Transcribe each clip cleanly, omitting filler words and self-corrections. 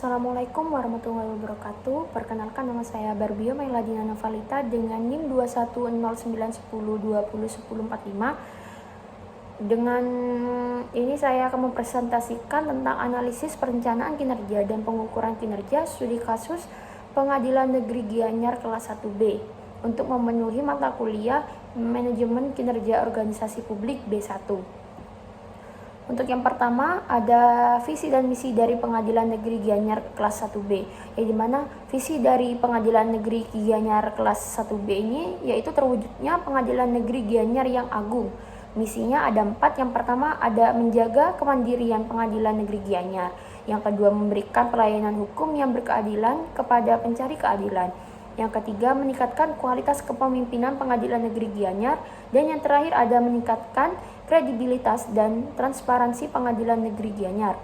Assalamualaikum warahmatullahi wabarakatuh. Perkenalkan, nama saya Barbio Mailadina Navalita dengan NIM 21091201045. Dengan ini saya akan mempresentasikan tentang analisis perencanaan kinerja dan pengukuran kinerja studi kasus Pengadilan Negeri Gianyar kelas 1B untuk memenuhi mata kuliah Manajemen Kinerja Organisasi Publik B1. Untuk yang pertama ada visi dan misi dari Pengadilan Negeri Gianyar kelas 1B, yang dimana visi dari Pengadilan Negeri Gianyar kelas 1B ini yaitu terwujudnya Pengadilan Negeri Gianyar yang agung. Misinya ada 4. Yang pertama ada menjaga kemandirian Pengadilan Negeri Gianyar. Yang kedua memberikan pelayanan hukum yang berkeadilan kepada pencari keadilan. Yang ketiga meningkatkan kualitas kepemimpinan Pengadilan Negeri Gianyar. Dan yang terakhir ada meningkatkan kredibilitas dan transparansi Pengadilan Negeri Gianyar.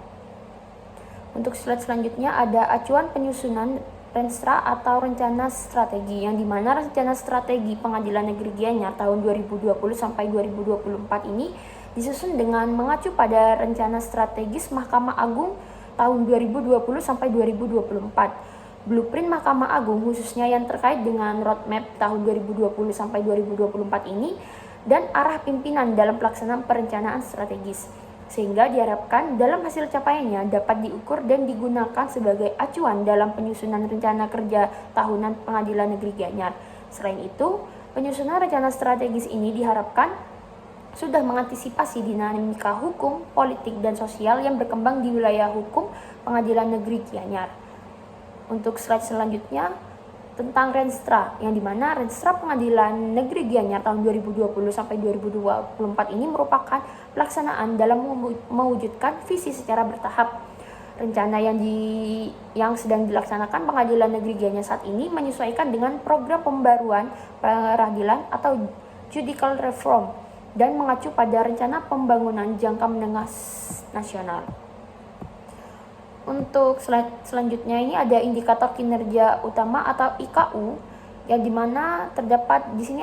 Untuk slide selanjutnya ada acuan penyusunan Renstra atau rencana strategi, yang dimana rencana strategi Pengadilan Negeri Gianyar tahun 2020 sampai 2024 ini disusun dengan mengacu pada rencana strategis Mahkamah Agung tahun 2020 sampai 2024. Blueprint Mahkamah Agung khususnya yang terkait dengan roadmap tahun 2020 sampai 2024 ini dan arah pimpinan dalam pelaksanaan perencanaan strategis, sehingga diharapkan dalam hasil capaiannya dapat diukur dan digunakan sebagai acuan dalam penyusunan rencana kerja tahunan Pengadilan Negeri Gianyar. Selain itu, penyusunan rencana strategis ini diharapkan sudah mengantisipasi dinamika hukum, politik, dan sosial yang berkembang di wilayah hukum Pengadilan Negeri Gianyar. Untuk slide selanjutnya tentang Renstra, yang dimana Renstra Pengadilan Negeri Gianyar tahun 2020 sampai 2024 ini merupakan pelaksanaan dalam mewujudkan visi secara bertahap. Rencana yang sedang dilaksanakan Pengadilan Negeri Gianyar saat ini menyesuaikan dengan program pembaruan peradilan atau judicial reform dan mengacu pada rencana pembangunan jangka menengah nasional. Untuk slide selanjutnya ini ada indikator kinerja utama atau IKU, yang dimana terdapat di sini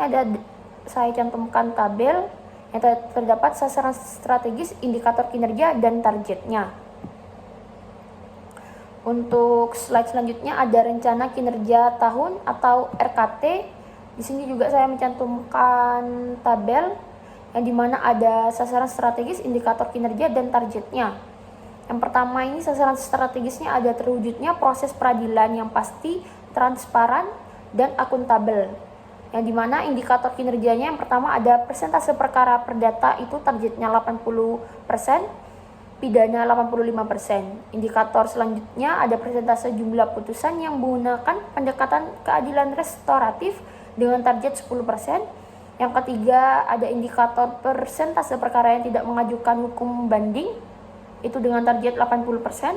saya cantumkan tabel yang terdapat sasaran strategis, indikator kinerja, dan targetnya. Untuk slide selanjutnya ada rencana kinerja tahun atau RKT. Di sini juga saya mencantumkan tabel yang dimana ada sasaran strategis, indikator kinerja, dan targetnya. Yang pertama ini sasaran strategisnya ada terwujudnya proses peradilan yang pasti, transparan, dan akuntabel. Yang dimana indikator kinerjanya yang pertama ada persentase perkara perdata itu targetnya 80%, pidana 85%. Indikator selanjutnya ada persentase jumlah putusan yang menggunakan pendekatan keadilan restoratif dengan target 10%. Yang ketiga ada indikator persentase perkara yang tidak mengajukan hukum banding itu dengan target 80%.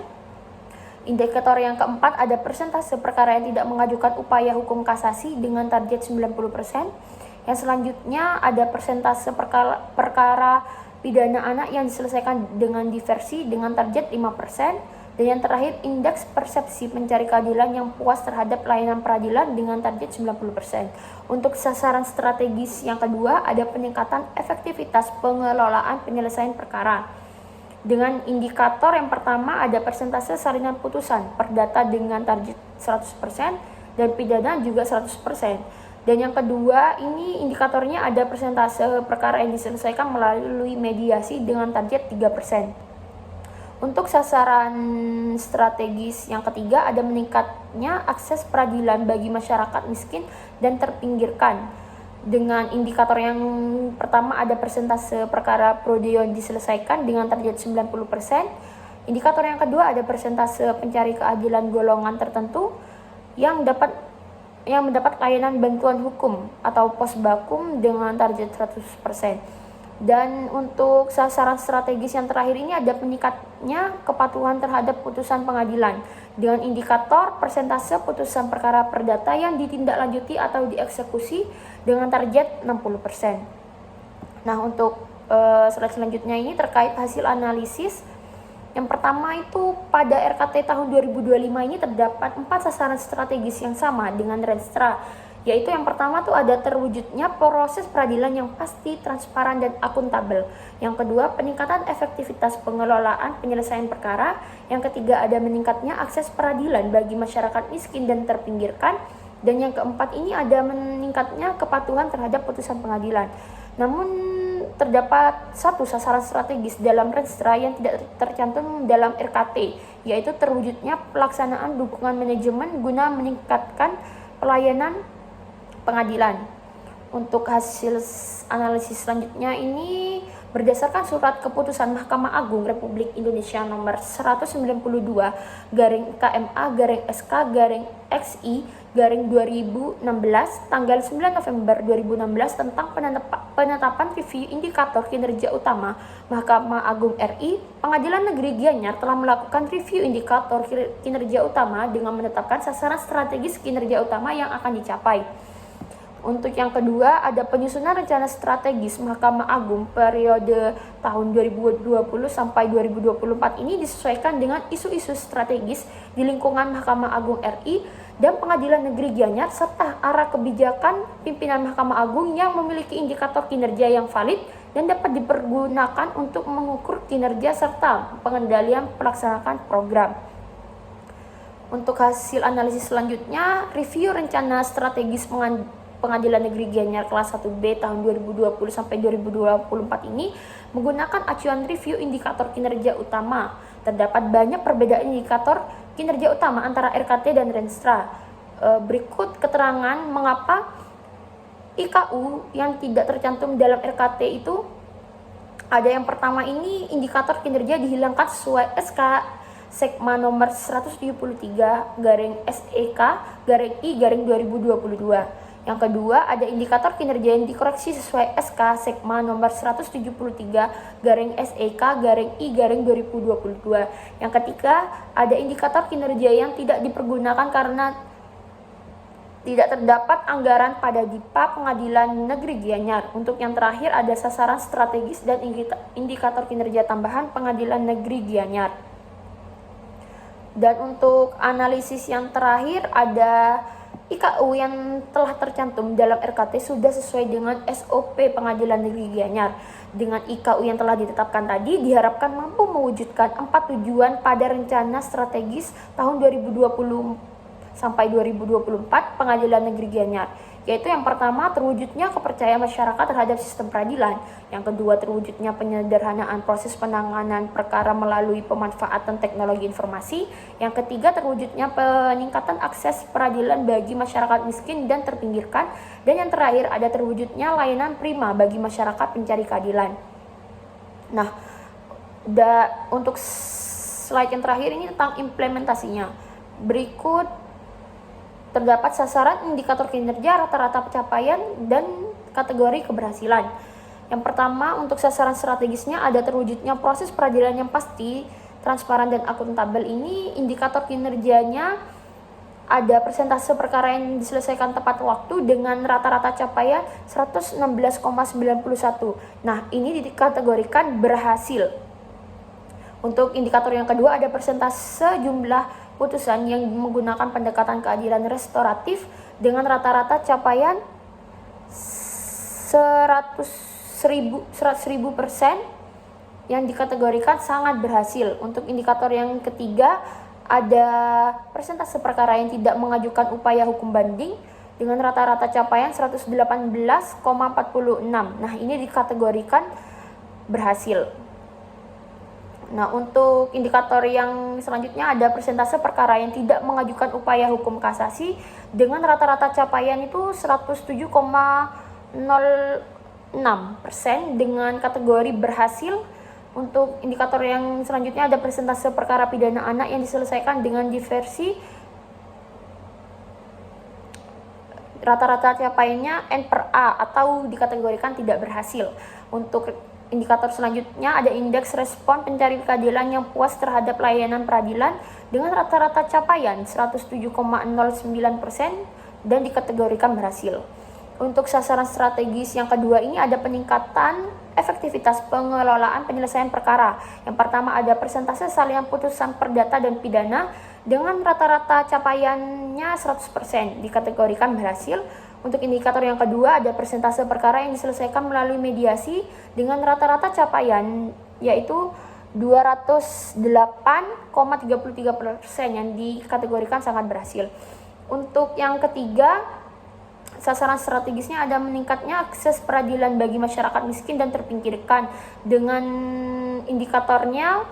Indikator yang keempat ada persentase perkara yang tidak mengajukan upaya hukum kasasi dengan target 90%. Yang selanjutnya ada persentase perkara pidana anak yang diselesaikan dengan diversi dengan target 5%. Dan yang terakhir indeks persepsi pencari keadilan yang puas terhadap layanan peradilan dengan target 90%. Untuk sasaran strategis yang kedua ada peningkatan efektivitas pengelolaan penyelesaian perkara. Dengan indikator yang pertama ada persentase salinan putusan perdata dengan target 100% dan pidana juga 100%. Dan yang kedua ini indikatornya ada persentase perkara yang diselesaikan melalui mediasi dengan target 3%. Untuk sasaran strategis yang ketiga ada meningkatnya akses peradilan bagi masyarakat miskin dan terpinggirkan. Dengan indikator yang pertama ada persentase perkara prode yang diselesaikan dengan target 90%. Indikator yang kedua ada persentase pencari keadilan golongan tertentu yang mendapat layanan bantuan hukum atau posbakum dengan target 100%. Dan untuk sasaran strategis yang terakhir ini ada peningkatnya kepatuhan terhadap putusan pengadilan dengan indikator persentase putusan perkara perdata yang ditindaklanjuti atau dieksekusi dengan target 60%. Nah, untuk slide selanjutnya ini terkait hasil analisis. Yang pertama itu pada RKT tahun 2025 ini terdapat 4 sasaran strategis yang sama dengan Renstra, yaitu yang pertama tuh ada terwujudnya proses peradilan yang pasti, transparan, dan akuntabel. Yang kedua, peningkatan efektivitas pengelolaan penyelesaian perkara. Yang ketiga, ada meningkatnya akses peradilan bagi masyarakat miskin dan terpinggirkan. Dan yang keempat ini ada meningkatnya kepatuhan terhadap putusan pengadilan. Namun terdapat satu sasaran strategis dalam Renstra yang tidak tercantum dalam RKT, yaitu terwujudnya pelaksanaan dukungan manajemen guna meningkatkan pelayanan pengadilan. Untuk hasil analisis selanjutnya ini berdasarkan surat keputusan Mahkamah Agung Republik Indonesia nomor 192 /KMA/SK/XI/2016 tanggal 9 November 2016 tentang penetapan review indikator kinerja utama Mahkamah Agung RI, Pengadilan Negeri Gianyar telah melakukan review indikator kinerja utama dengan menetapkan sasaran strategis kinerja utama yang akan dicapai. Untuk yang kedua, ada penyusunan rencana strategis Mahkamah Agung periode tahun 2020 sampai 2024 ini disesuaikan dengan isu-isu strategis di lingkungan Mahkamah Agung RI dan Pengadilan Negeri Gianyar serta arah kebijakan pimpinan Mahkamah Agung yang memiliki indikator kinerja yang valid dan dapat dipergunakan untuk mengukur kinerja serta pengendalian pelaksanaan program. Untuk hasil analisis selanjutnya, review rencana strategis Pengadilan Negeri Gianyar kelas 1B tahun 2020 sampai 2024 ini menggunakan acuan review indikator kinerja utama. Terdapat banyak perbedaan indikator kinerja utama antara RKT dan Renstra. Berikut keterangan mengapa IKU yang tidak tercantum dalam RKT itu ada. Yang pertama ini indikator kinerja dihilangkan sesuai SK Sekma nomor 173/SEK/I/2022. Yang kedua, ada indikator kinerja yang dikoreksi sesuai SK Sekma nomor 173/SEK/I/2022. Yang ketiga, ada indikator kinerja yang tidak dipergunakan karena tidak terdapat anggaran pada DIPA Pengadilan Negeri Gianyar. Untuk yang terakhir, ada sasaran strategis dan indikator kinerja tambahan Pengadilan Negeri Gianyar. Dan untuk analisis yang terakhir, ada IKU yang telah tercantum dalam RKT sudah sesuai dengan SOP Pengadilan Negeri Gianyar. Dengan IKU yang telah ditetapkan tadi, diharapkan mampu mewujudkan 4 tujuan pada rencana strategis tahun 2020 sampai 2024 Pengadilan Negeri Gianyar, yaitu yang pertama, terwujudnya kepercayaan masyarakat terhadap sistem peradilan. Yang kedua, terwujudnya penyederhanaan proses penanganan perkara melalui pemanfaatan teknologi informasi. Yang ketiga, terwujudnya peningkatan akses peradilan bagi masyarakat miskin dan terpinggirkan. Dan yang terakhir, ada terwujudnya layanan prima bagi masyarakat pencari keadilan. Nah, untuk slide yang terakhir ini tentang implementasinya. Berikut terdapat sasaran indikator kinerja, rata-rata pencapaian, dan kategori keberhasilan. Yang pertama, untuk sasaran strategisnya ada terwujudnya proses peradilan yang pasti, transparan, dan akuntabel. Ini indikator kinerjanya ada persentase perkara yang diselesaikan tepat waktu dengan rata-rata capaian 116,91. Nah, ini dikategorikan berhasil. Untuk indikator yang kedua ada persentase jumlah putusan yang menggunakan pendekatan keadilan restoratif dengan rata-rata capaian 100.000% yang dikategorikan sangat berhasil. Untuk indikator yang ketiga ada persentase perkara yang tidak mengajukan upaya hukum banding dengan rata-rata capaian 118,46. Nah, ini dikategorikan berhasil. Nah, untuk indikator yang selanjutnya ada persentase perkara yang tidak mengajukan upaya hukum kasasi dengan rata-rata capaian itu 107,06% dengan kategori berhasil. Untuk indikator yang selanjutnya ada persentase perkara pidana anak yang diselesaikan dengan diversi, rata-rata capaiannya N/A atau dikategorikan tidak berhasil. Untuk indikator selanjutnya ada indeks respon pencari keadilan yang puas terhadap layanan peradilan dengan rata-rata capaian 107,09% dan dikategorikan berhasil. Untuk sasaran strategis yang kedua ini ada peningkatan efektivitas pengelolaan penyelesaian perkara. Yang pertama ada persentase salinan putusan perdata dan pidana dengan rata-rata capaiannya 100% dikategorikan berhasil. Untuk indikator yang kedua ada persentase perkara yang diselesaikan melalui mediasi dengan rata-rata capaian yaitu 208,33% yang dikategorikan sangat berhasil. Untuk yang ketiga, sasaran strategisnya ada meningkatnya akses peradilan bagi masyarakat miskin dan terpinggirkan dengan indikatornya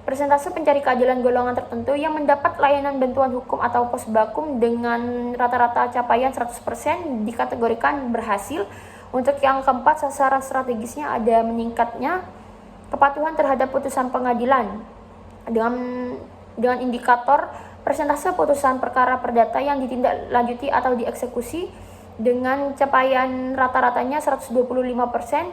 persentase pencari keadilan golongan tertentu yang mendapat layanan bantuan hukum atau posbakum dengan rata-rata capaian 100% dikategorikan berhasil. Untuk yang keempat, sasaran strategisnya ada meningkatnya kepatuhan terhadap putusan pengadilan dengan indikator persentase putusan perkara perdata yang ditindaklanjuti atau dieksekusi dengan capaian rata-ratanya 125%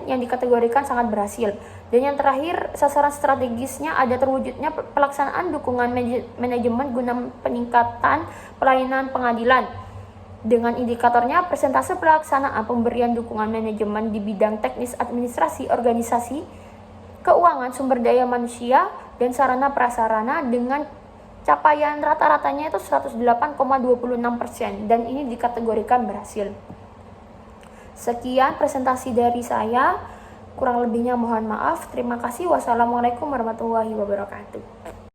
yang dikategorikan sangat berhasil. Dan yang terakhir, sasaran strategisnya ada terwujudnya pelaksanaan dukungan manajemen guna peningkatan pelayanan pengadilan dengan indikatornya persentase pelaksanaan pemberian dukungan manajemen di bidang teknis administrasi organisasi keuangan, sumber daya manusia, dan sarana prasarana dengan capaian rata-ratanya itu 108,26% dan ini dikategorikan berhasil. Sekian presentasi dari saya, kurang lebihnya mohon maaf. Terima kasih. Wassalamualaikum warahmatullahi wabarakatuh.